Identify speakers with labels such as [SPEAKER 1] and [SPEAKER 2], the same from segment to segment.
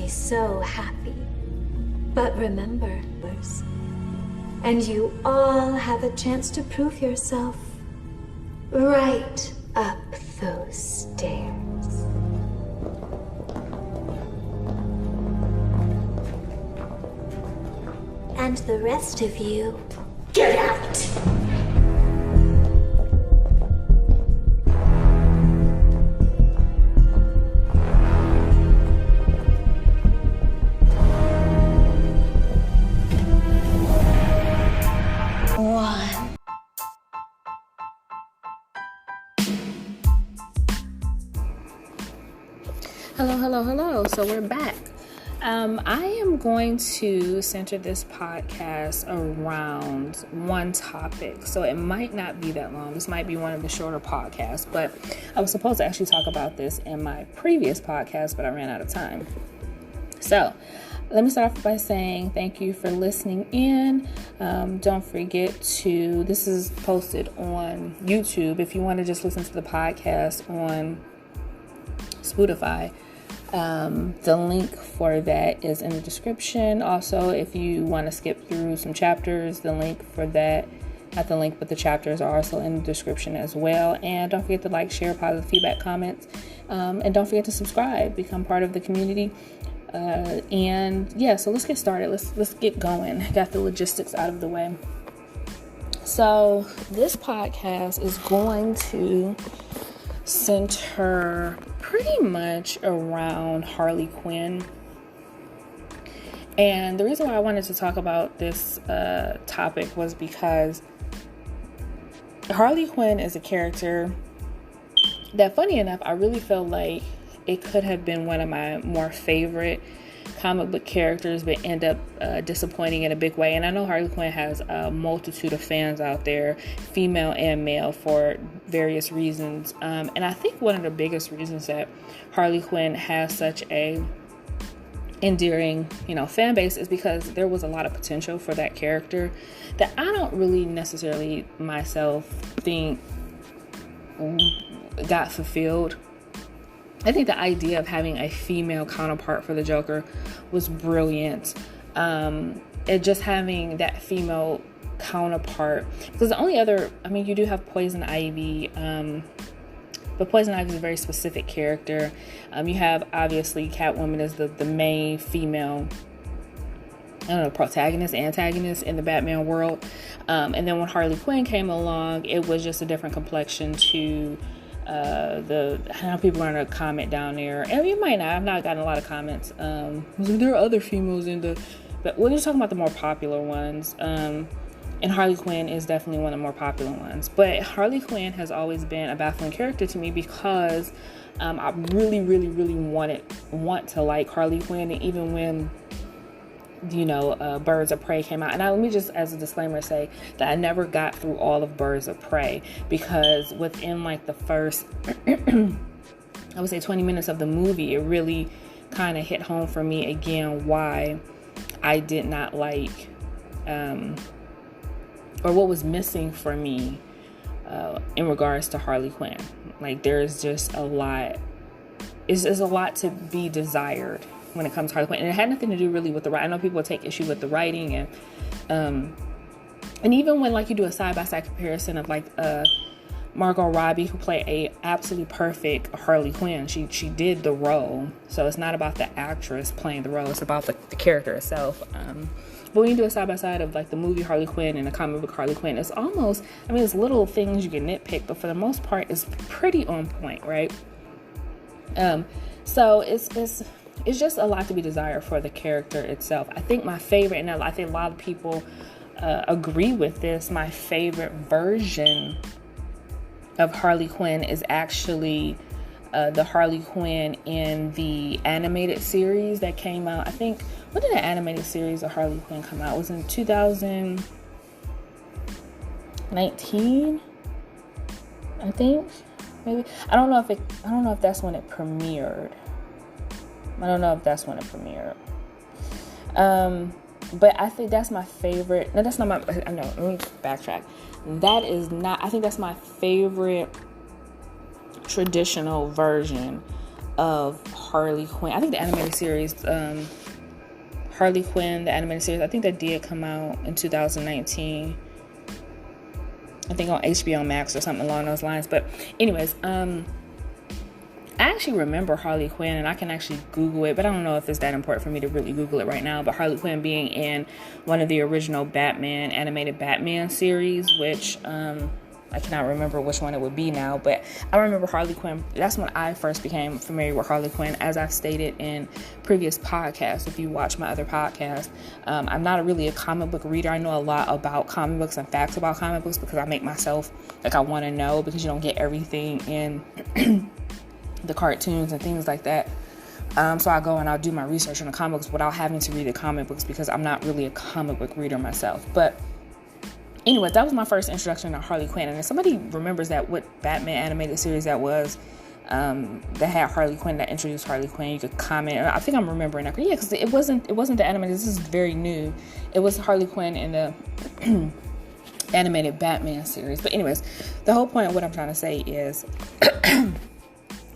[SPEAKER 1] be so happy. But remember, Bruce, and you all have a chance to prove yourself right up those stairs. And the rest of you, get out!
[SPEAKER 2] Hello. So we're back. I am going to center this podcast around one topic. So it might not be that long. This might be one of the shorter podcasts, but I was supposed to actually talk about this in my previous podcast, but I ran out of time. So let me start off by saying thank you for listening in. Don't forget to, this is posted on YouTube. If you want to just listen to the podcast on Spotify, the link for that is in the description. Also, if you want to skip through some chapters, the link for that, not the link, but the chapters are also in the description as well. And don't forget to like, share, positive feedback, comments, and don't forget to subscribe, become part of the community. So let's get started. Let's get going. Got the logistics out of the way. So this podcast is going to center pretty much around Harley Quinn. And the reason why I wanted to talk about this topic was because Harley Quinn is a character that, funny enough, I really feel like it could have been one of my more favorite comic book characters, but end up disappointing in a big way. And I know Harley Quinn has a multitude of fans out there, female and male, for various reasons. And I think one of the biggest reasons that Harley Quinn has such a endearing, fan base is because there was a lot of potential for that character that I don't really necessarily myself think got fulfilled. I think the idea of having a female counterpart for the Joker was brilliant. It just having that female counterpart, because the only other, you do have Poison Ivy, but Poison Ivy is a very specific character. You have, obviously, Catwoman is the main female, protagonist, antagonist in the Batman world. And then when Harley Quinn came along, it was just a different complexion to I know people are going to comment down there, and you might not. I've not gotten a lot of comments. There are other females but we're just talking about the more popular ones. And Harley Quinn is definitely one of the more popular ones. But Harley Quinn has always been a baffling character to me because I really, really, really want to like Harley Quinn, and even when Birds of Prey came out. And let me just, as a disclaimer, say that I never got through all of Birds of Prey, because within the first, I would say 20 minutes of the movie, it really kind of hit home for me again why I did not like, or what was missing for me in regards to Harley Quinn. There's just a lot. It's a lot to be desired when it comes to Harley Quinn. And it had nothing to do really with the writing. I know people take issue with the writing, and even when you do a side-by-side comparison of Margot Robbie, who played a absolutely perfect Harley Quinn. She did the role. So it's not about the actress playing the role, it's about the character itself. But when you do a side-by-side of the movie Harley Quinn and the comic book Harley Quinn, it's almost, it's little things you can nitpick, but for the most part it's pretty on point, right? So it's just a lot to be desired for the character itself. I think my favorite, and I think a lot of people agree with this, my favorite version of Harley Quinn is actually the Harley Quinn in the animated series that came out. I think, when did the animated series of Harley Quinn come out? It was in 2019, I think, maybe. I don't know if that's when it premiered. But I think that's my favorite. No, that's not my. No, let me backtrack. I think that's my favorite traditional version of Harley Quinn. I think the animated series, Harley Quinn, the animated series, I think that did come out in 2019. I think on HBO Max or something along those lines. But anyways, I actually remember Harley Quinn, and I can actually Google it, but I don't know if it's that important for me to really Google it right now. But Harley Quinn being in one of the original animated Batman series, which I cannot remember which one it would be now, but I remember Harley Quinn. That's when I first became familiar with Harley Quinn, as I've stated in previous podcasts. If you watch my other podcasts, I'm not really a comic book reader. I know a lot about comic books and facts about comic books because I make myself, like, I want to know, because you don't get everything in the cartoons and things like that. So I go and I'll do my research on the comic books without having to read the comic books because I'm not really a comic book reader myself. But anyways, that was my first introduction to Harley Quinn. And if somebody remembers that what Batman animated series that was, that had Harley Quinn, that introduced Harley Quinn, you could comment. I think I'm remembering that. Yeah, because it wasn't the animated. This is very new. It was Harley Quinn in the animated Batman series. But anyways, the whole point of what I'm trying to say is,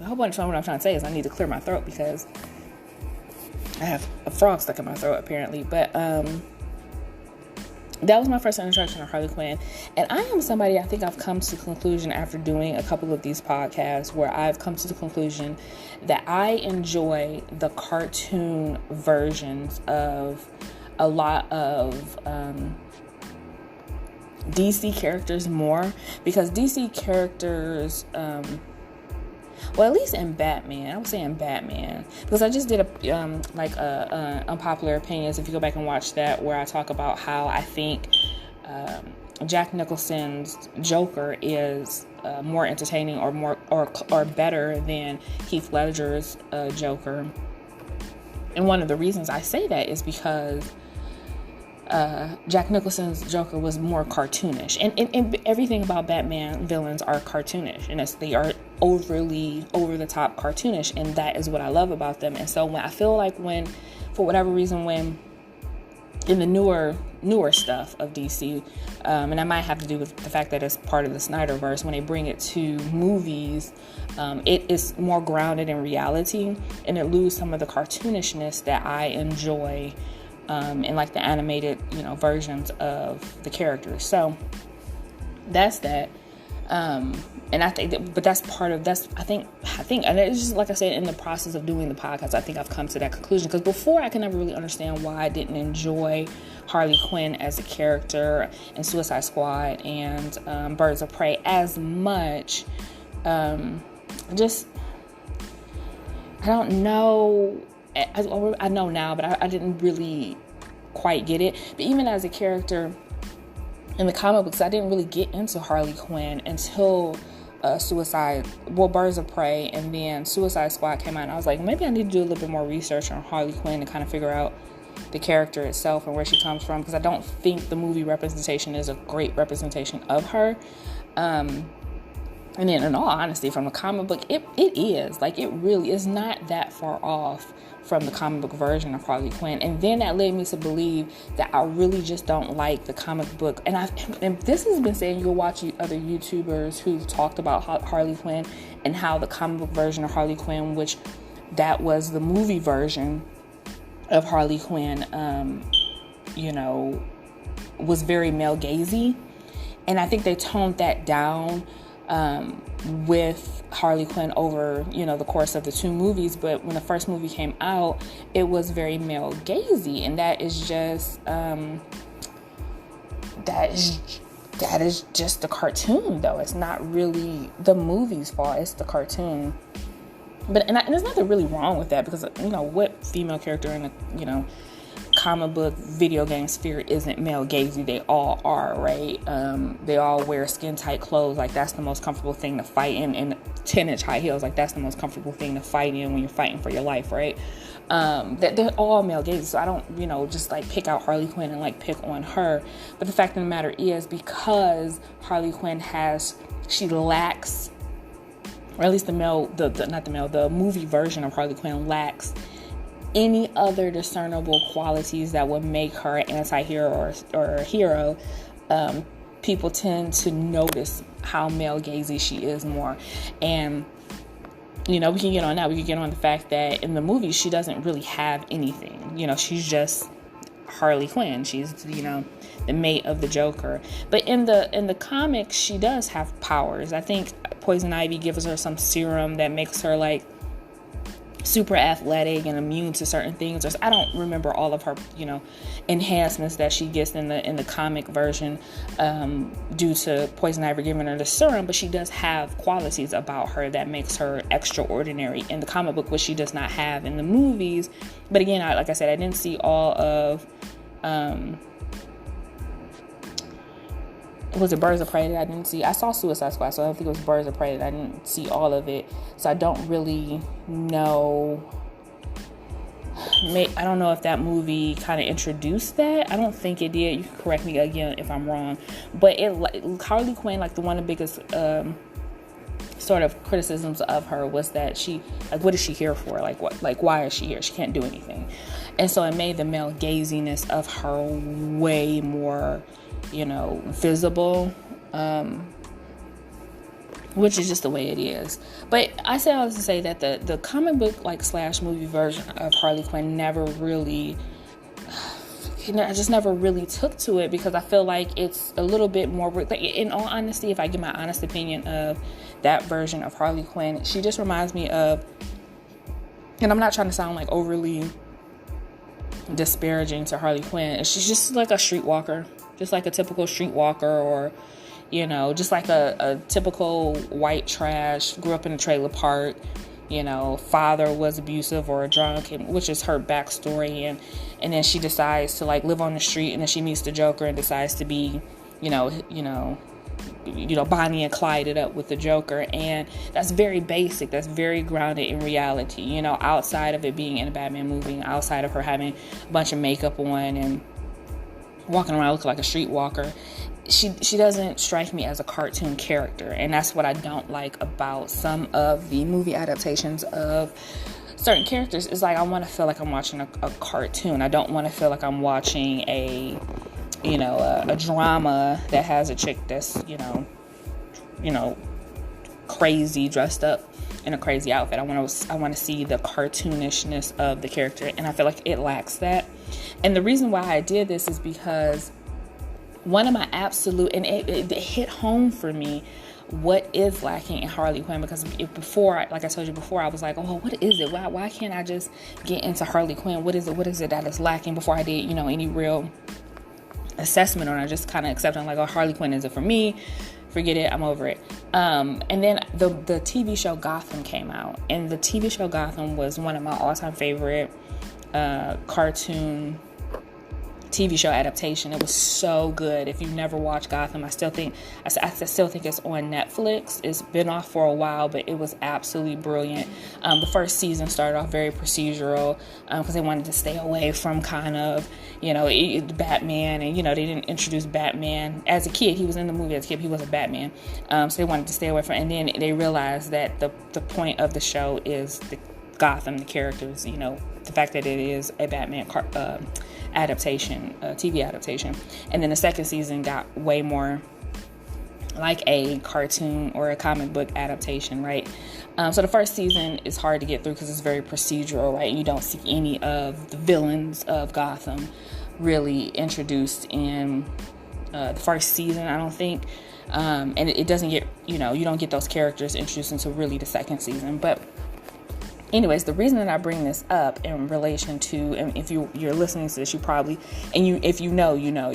[SPEAKER 2] I need to clear my throat because I have a frog stuck in my throat apparently. But that was my first introduction to Harley Quinn. And I am somebody, I think I've come to the conclusion after doing a couple of these podcasts where I've come to the conclusion that I enjoy the cartoon versions of a lot of DC characters more, because DC characters, well, at least in Batman, I would say in Batman, because I just did a unpopular opinions. If you go back and watch that, where I talk about how I think Jack Nicholson's Joker is more entertaining or better than Heath Ledger's Joker. And one of the reasons I say that is because Jack Nicholson's Joker was more cartoonish, and everything about Batman villains are cartoonish, and they are over the top cartoonish, and that is what I love about them. And so when I feel like for whatever reason, when in the newer stuff of DC, and that might have to do with the fact that it's part of the Snyderverse, when they bring it to movies, it is more grounded in reality, and it loses some of the cartoonishness that I enjoy in like the animated, versions of the characters. So that's that. And I think that, but I think, and it's just like I said, in the process of doing the podcast, I think I've come to that conclusion, because before I could never really understand why I didn't enjoy Harley Quinn as a character in Suicide Squad and Birds of Prey as much. I don't know. I know now, but I didn't really quite get it. But even as a character in the comic books, I didn't really get into Harley Quinn until Birds of Prey, and then Suicide Squad came out, and I was like, maybe I need to do a little bit more research on Harley Quinn to kind of figure out the character itself and where she comes from, because I don't think the movie representation is a great representation of her. And then, in all honesty, from the comic book, it is. Like, it really is not that far off from the comic book version of Harley Quinn. And then that led me to believe that I really just don't like the comic book. And this has been saying, you'll watch other YouTubers who've talked about Harley Quinn and how the comic book version of Harley Quinn, which that was the movie version of Harley Quinn, was very male-gazy. And I think they toned that down with Harley Quinn over, the course of the two movies. But when the first movie came out, it was very male gazy, and that is just that is just the cartoon, though. It's not really the movie's fault. It's the cartoon. But and there's nothing really wrong with that, because what female character in the comic book video game sphere isn't male gazy? They all are, right? They all wear skin tight clothes. Like, that's the most comfortable thing to fight in, and 10-inch high heels. Like, that's the most comfortable thing to fight in when you're fighting for your life, right? That they're all male gazy. So I don't just like pick out Harley Quinn and like pick on her. But the fact of the matter is, because Harley Quinn she lacks, or at least the movie version of Harley Quinn lacks any other discernible qualities that would make her an anti-hero or a hero. People tend to notice how male gazy she is more. And we can get on that. We can get on the fact that in the movie, she doesn't really have anything. She's just Harley Quinn. She's, the mate of the Joker. But in the comics, she does have powers. I think Poison Ivy gives her some serum that makes her like super athletic and immune to certain things. I don't remember all of her, enhancements that she gets in the comic version due to Poison Ivy giving her the serum, but she does have qualities about her that makes her extraordinary in the comic book, which she does not have in the movies. But again, like I said, I didn't see all of was it Birds of Prey that I didn't see? I saw Suicide Squad, so I think it was Birds of Prey that I didn't see all of it. So I don't really know. I don't know if that movie kind of introduced that. I don't think it did. You can correct me again if I'm wrong. But Harley Quinn, like one of the biggest sort of criticisms of her was that she, like, what is she here for? Like what? Like why is she here? She can't do anything. And so it made the male gaziness of her way more, visible, which is just the way it is. But I say all this to say that the comic book / movie version of Harley Quinn never really, I just never really took to it, because I feel like it's a little bit more, in all honesty, if I give my honest opinion of that version of Harley Quinn, she just reminds me of, and I'm not trying to sound like overly disparaging to Harley Quinn, she's just like a streetwalker. Just like a typical streetwalker, or, just like a typical white trash, grew up in a trailer park, father was abusive or a drunk, which is her backstory. And then she decides to like live on the street, and then she meets the Joker and decides to be, Bonnie and Clyde it up with the Joker. And that's very basic. That's very grounded in reality, outside of it being in a Batman movie, outside of her having a bunch of makeup on and walking around looking like a streetwalker. She doesn't strike me as a cartoon character, and that's what I don't like about some of the movie adaptations of certain characters. Is like I want to feel like I'm watching a cartoon. I don't want to feel like I'm watching a drama that has a chick that's crazy, dressed up in a crazy outfit. I want to see the cartoonishness of the character, and I feel like it lacks that. And the reason why I did this is because one of my absolute, and it hit home for me, what is lacking in Harley Quinn, because before, like I told you before, I was like, oh, what is it? Why can't I just get into Harley Quinn? What is it that is lacking, before I did, any real assessment on it. I just kind of accepted, like, oh, Harley Quinn isn't for me. Forget it, I'm over it. And then the TV show Gotham came out, and the TV show Gotham was one of my all-time favorite cartoon TV show adaptation. It was so good. If you've never watched Gotham, I still think it's on Netflix. It's been off for a while, but it was absolutely brilliant. The first season started off very procedural because they wanted to stay away from kind of, Batman, and they didn't introduce Batman as a kid. He was in the movie as a kid. He wasn't Batman, so they wanted to stay away from. And then they realized that the point of the show is the Gotham, the characters, the fact that it is a Batman adaptation, TV adaptation. And then the second season got way more like a cartoon or a comic book adaptation, right? So the first season is hard to get through because it's very procedural, right? You don't see any of the villains of Gotham really introduced in the first season, I don't think. And it doesn't get, you don't get those characters introduced until really the second season. But anyways, the reason that I bring this up in relation to, and if you're listening to this, you probably, and if you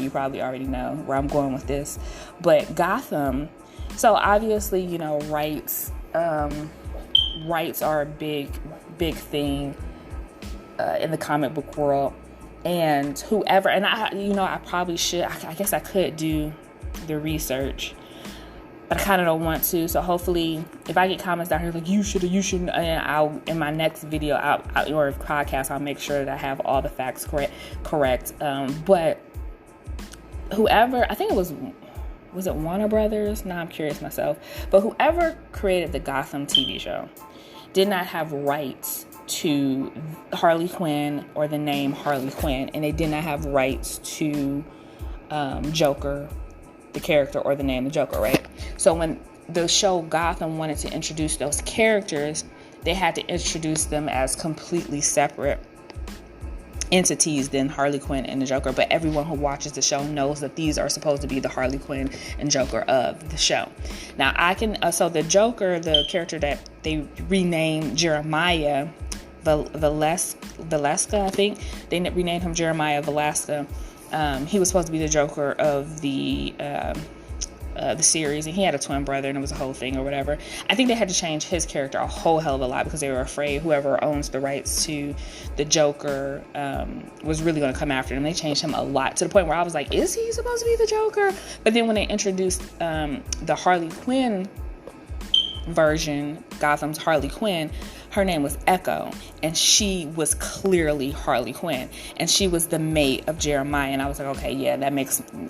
[SPEAKER 2] probably already know where I'm going with this. But Gotham, so obviously, rights are a big thing in the comic book world. And whoever, and I probably should, I guess I could do the research, but I kind of don't want to. So hopefully, if I get comments down here like you should, and I'll, in my next video or podcast, I'll make sure that I have all the facts correct. But whoever, I think it was it Warner Brothers? Now I'm curious myself. But whoever created the Gotham TV show did not have rights to Harley Quinn or the name Harley Quinn, and they did not have rights to Joker, the character, or the name the Joker, right? So when the show Gotham wanted to introduce those characters, they had to introduce them as completely separate entities than Harley Quinn and the Joker. But everyone who watches the show knows that these are supposed to be the Harley Quinn and Joker of the show. Now, so the Joker, the character that they renamed Jeremiah Valeska, I think they renamed him Jeremiah Valeska. He was supposed to be the Joker of the series, and he had a twin brother, and it was a whole thing or whatever. I think they had to change his character a whole hell of a lot because they were afraid whoever owns the rights to the Joker was really going to come after him. They changed him a lot to the point where I was like, is he supposed to be the Joker? But then when they introduced the Harley Quinn version, Gotham's Harley Quinn, her name was Echo, and she was clearly Harley Quinn, and she was the mate of Jeremiah. And I was like, okay, yeah,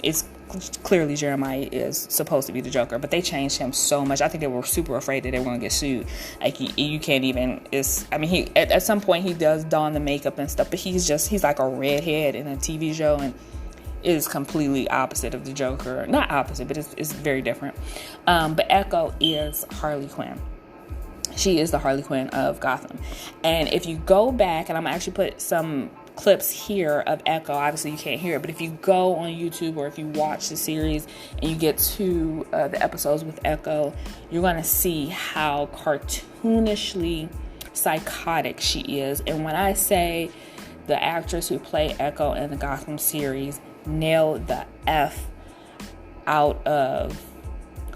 [SPEAKER 2] it's clearly Jeremiah is supposed to be the Joker. But they changed him so much. I think they were super afraid that they were going to get sued. Like, you can't even, he at some point he does don the makeup and stuff, but he's like a redhead in a TV show, and is completely opposite of the Joker. Not opposite, but it's very different. But Echo is Harley Quinn. She is the Harley Quinn of Gotham. And if you go back, and I'm going to actually put some clips here of Echo. Obviously, you can't hear it, but if you go on YouTube or if you watch the series and you get to the episodes with Echo, you're going to see how cartoonishly psychotic she is. And when I say the actress who played Echo in the Gotham series nailed the F out of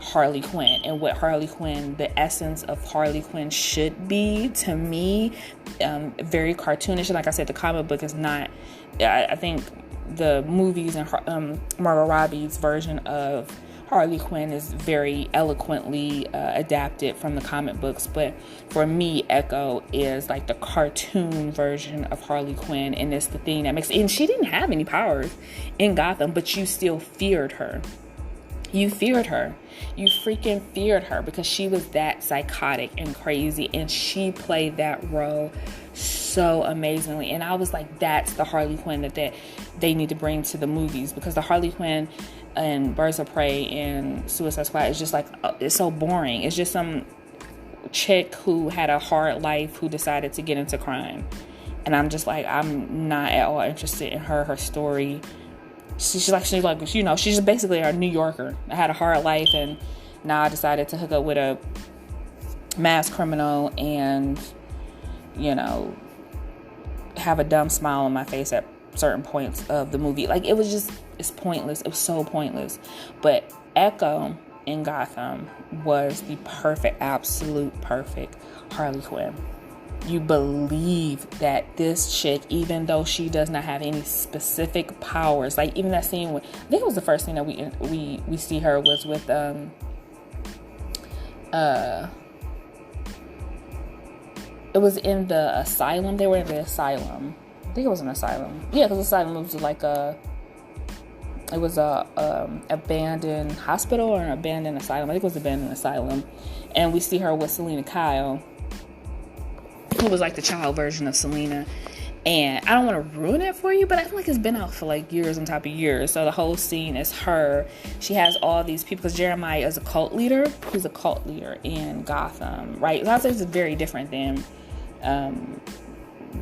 [SPEAKER 2] Harley Quinn and what Harley Quinn, the essence of Harley Quinn should be, to me, very cartoonish. And like I said, the comic book is not, I think the movies and Margot Robbie's version of Harley Quinn is very eloquently adapted from the comic books. But for me, Echo is like the cartoon version of Harley Quinn, and it's the thing that makes, and she didn't have any powers in Gotham, but you still feared her. You feared her. You freaking feared her because she was that psychotic and crazy, and she played that role so amazingly. And I was like, that's the Harley Quinn that they need to bring to the movies, because the Harley Quinn and Birds of Prey and Suicide Squad is just like, it's so boring. It's just some chick who had a hard life who decided to get into crime. And I'm just like, I'm not at all interested in her story. She's like, you know, she's just basically a New Yorker. I had a hard life, and now I decided to hook up with a mass criminal and, you know, have a dumb smile on my face at certain points of the movie. Like, it was just, it's pointless. It was so pointless. But Echo in Gotham was the perfect, absolute perfect Harley Quinn. You believe that this chick, even though she does not have any specific powers, like even that scene with, I think it was the first thing that we see her was with it was in the asylum. They were in the asylum. I think it was an asylum. Yeah, because asylum was like a abandoned hospital or an abandoned asylum. I think it was an abandoned asylum, and we see her with Selena Kyle, who was like the child version of Selena. And I don't want to ruin it for you, but I feel like it's been out for like years on top of years. So the whole scene is her. She has all these people, because Jeremiah is a cult leader. He's a cult leader in Gotham, right? So I think it's very different than,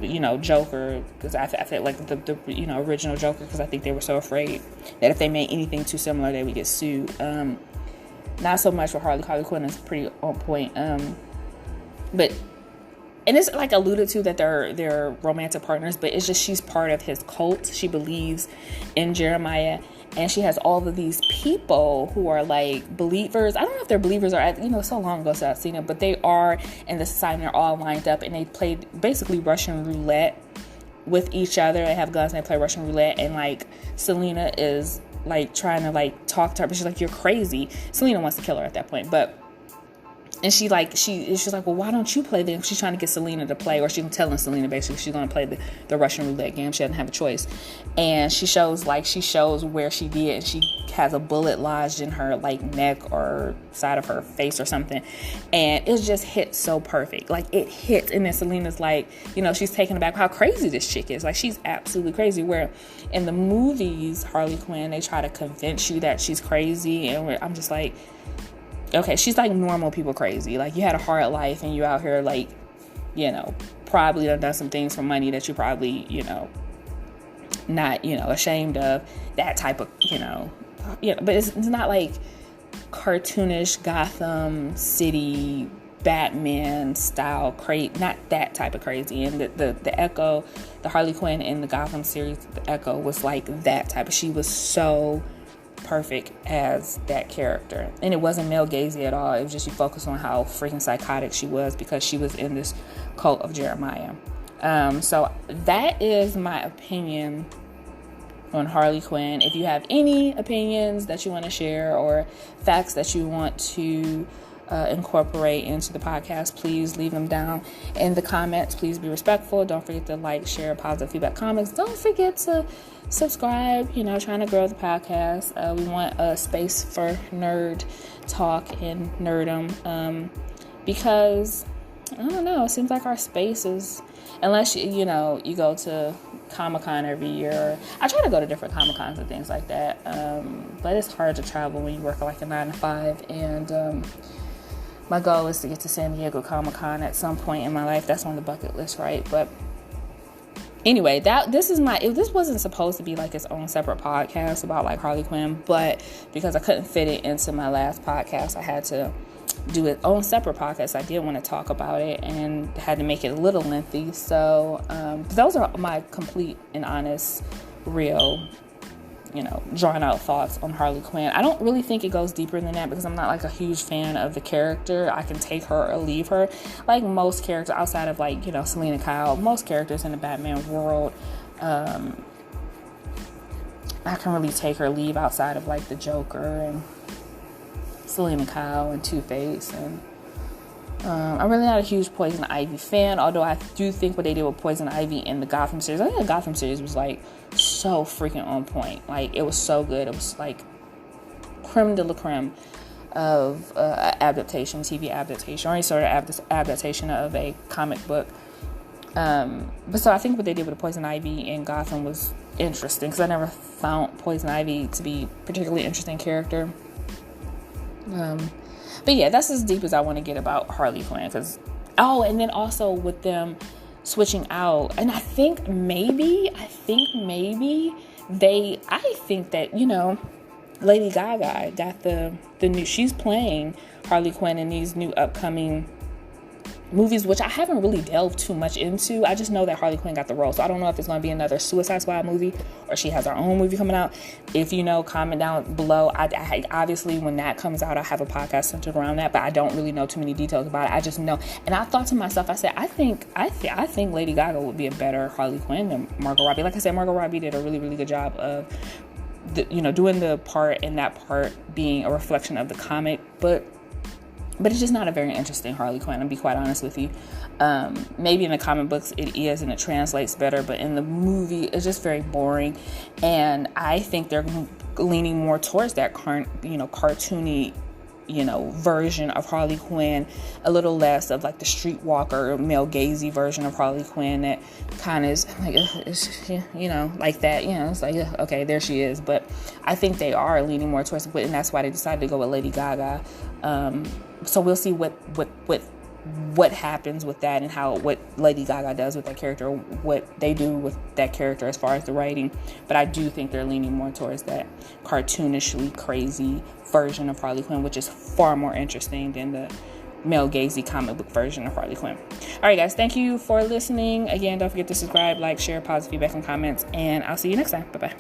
[SPEAKER 2] you know, Joker, because I feel like the you know, original Joker, because I think they were so afraid that if they made anything too similar, they would get sued. Not so much for Harley. Harley Quinn is pretty on point. But and it's like alluded to that they're romantic partners, but it's just she's part of his cult. She believes in Jeremiah, and she has all of these people who are like believers. I don't know if they're believers or, you know, so long ago since I've seen it, but they are in the society. They're all lined up, and they play basically Russian roulette with each other. They have guns and they play Russian roulette, and like Selena is like trying to like talk to her, but she's like, "You're crazy." Selena wants to kill her at that point, but. And she's like, well, why don't you play them? She's trying to get Selena to play, or she's telling Selena basically she's going to play the Russian roulette game. She doesn't have a choice. And she shows where she did, and she has a bullet lodged in her like neck or side of her face or something. And it just hits so perfect. Like, it hits. And then Selena's like, you know, she's taken aback how crazy this chick is. Like, she's absolutely crazy. Where in the movies, Harley Quinn, they try to convince you that she's crazy. And I'm just like, okay, she's like normal people crazy. Like, you had a hard life and you out here like probably done some things for money that you probably, not, ashamed of, that type of, but it's not like cartoonish Gotham City Batman style not that type of crazy. And the Echo, the Harley Quinn in the Gotham series, the Echo was like that type of, she was so perfect as that character. And it wasn't male gazy at all. It was just, you focus on how freaking psychotic she was because she was in this cult of Jeremiah. So that is my opinion on Harley Quinn. If you have any opinions that you want to share or facts that you want to incorporate into the podcast, please leave them down in the comments. Please be respectful. Don't forget to like, share, positive feedback, comments. Don't forget to subscribe. Trying to grow the podcast. We want a space for nerd talk and nerdum, because I don't know, it seems like our space is, unless you go to Comic-Con every year. I try to go to different Comic-Cons and things like that, but it's hard to travel when you work like a 9-to-5, and my goal is to get to San Diego Comic-Con at some point in my life. That's on the bucket list, right? But anyway, this wasn't supposed to be like its own separate podcast about like Harley Quinn, but because I couldn't fit it into my last podcast, I had to do its own separate podcast. I did want to talk about it and had to make it a little lengthy. So those are my complete and honest, real, drawn out thoughts on Harley Quinn. I don't really think it goes deeper than that because I'm not like a huge fan of the character. I can take her or leave her. Like most characters outside of like, Selena Kyle, most characters in the Batman world, I can really take or leave outside of like the Joker and Selena Kyle and Two-Face, and I'm really not a huge Poison Ivy fan, although I do think what they did with Poison Ivy in the Gotham series, I think the Gotham series was like so freaking on point. Like, it was so good. It was like creme de la creme of adaptation, TV adaptation, or any sort of adaptation of a comic book. But so I think what they did with the Poison Ivy in Gotham was interesting, because I never found Poison Ivy to be a particularly interesting character. But yeah, that's as deep as I want to get about Harley Quinn. And then also with them switching out, and I think maybe that, Lady Gaga got the new, she's playing Harley Quinn in these new upcoming movies, which I haven't really delved too much into. I just know that Harley Quinn got the role, so I don't know if it's going to be another Suicide Squad movie or she has her own movie coming out. If you know, comment down below. I obviously, when that comes out, I have a podcast centered around that, but I don't really know too many details about it. I just know, and I thought to myself, I said, I think Lady Gaga would be a better Harley Quinn than Margot Robbie. Like I said, Margot Robbie did a really, really good job of doing the part, and that part being a reflection of the comic, but it's just not a very interesting Harley Quinn, I'll be quite honest with you. Maybe in the comic books it is, and it translates better, but in the movie it's just very boring. And I think they're leaning more towards that cartoony, version of Harley Quinn, a little less of like the streetwalker, male gazy version of Harley Quinn that kind of is like, like that. It's like, okay, there she is. But I think they are leaning more towards it, and that's why they decided to go with Lady Gaga. So we'll see what happens with that, and what Lady Gaga does with that character, what they do with that character as far as the writing. But I do think they're leaning more towards that cartoonishly crazy version of Harley Quinn, which is far more interesting than the male gazy comic book version of Harley Quinn. All right, guys, thank you for listening. Again, don't forget to subscribe, like, share, positive feedback, and comments, and I'll see you next time. Bye-bye.